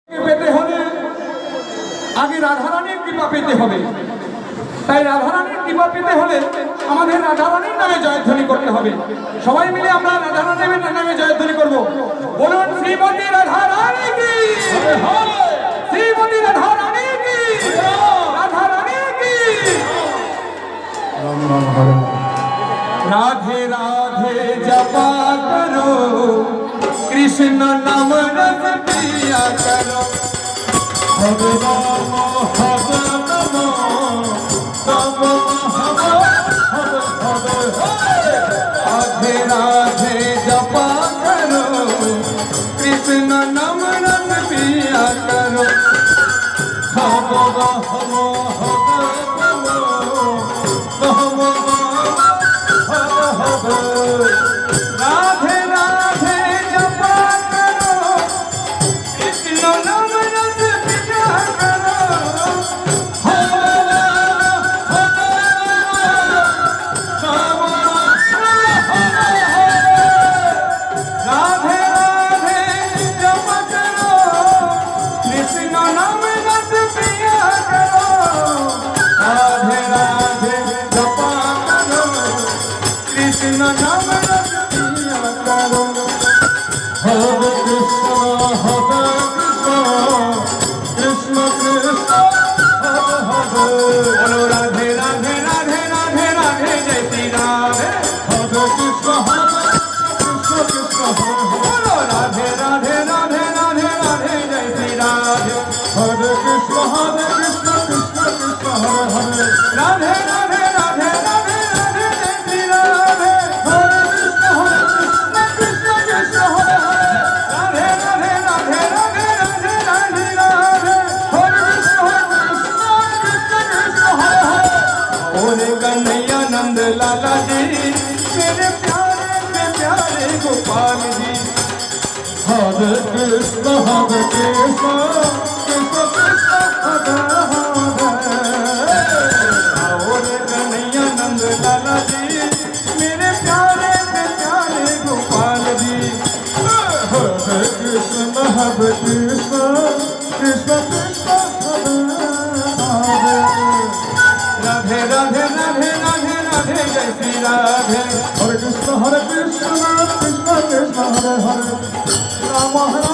পেতে হলে আগে রাধারানীর কৃপা পেতে হবে। তাই রাধারানীর কৃপা পেতে হলে আমাদের রাধারানীর নামে জয়ধ্বনি করতে হবে। সবাই মিলে আমরা রাধারানীর নামে জয়ধ্বনি করব। বলুন শ্রীমতী রাধারানী কি, শ্রীমতী রাধারানী কি, রাধারানী কি। রাধে রাধে জপা করো, কৃষ্ণ নাম রস পিয়া করো। হরে রাম হরে রাম রাম হরে হরে। রাধে রাধে জপা করো, কৃষ্ণ নাম রস পিয়া করো। হরে রাম হরে রাম রাম হরে হরে। রাধে রাধে জপা করো, কৃষ্ণ নাম রস পিয়া করো। হরে রাম হরে রাম রাম হরে হরে। রাধে রাধে জপা করো, কৃষ্ণ নাম রস পিয়া করো। রাধে রাধে জপা করো, কৃষ্ণ নাম রস পিয়া করো। হরে কৃষ্ণ হরে কৃষ্ণ, কৃষ্ণ কৃষ্ণ হরে হরে। বলো রাধে রাধে রাধে রাধে রাধে জয় শ্রী রাধে। হরে কৃষ্ণ কৃষ্ণ কৃষ্ণ হরে হরে। বলো রাধে রাধে রাধে রাধে রাধে জয় শ্রী রাধে। হরে কৃষ্ণ কৃষ্ণ কৃষ্ণ হরে হরে। রাধে রাধে রাধে রাধে রাধে জয় শ্রী রাধে। হরে কৃষ্ণ কৃষ্ণ কৃষ্ণ হরে হরে। রাধে রাধে রাধে রাধে রাধে রাধে রাধে। হরে কৃষ্ণ কৃষ্ণ কৃষ্ণ হরে হরে। ओरे कन्हैया नंद लाला जी, मेरे प्यारे से प्यारे गोपाल जी। हरे कृष्ण कृष्ण कृष्ण हरे हरे। ओरे कन्हैया नंद लाला जी, मेरे प्यारे से प्यारे गोपाल जी। हरे कृष्ण कृष्ण कृष्ण कृष्ण हरे हरे। राधे राधे राधे राधे राधे जय श्री राधे। हरे कृष्ण कृष्ण कृष्ण हरे हरे। राम हरे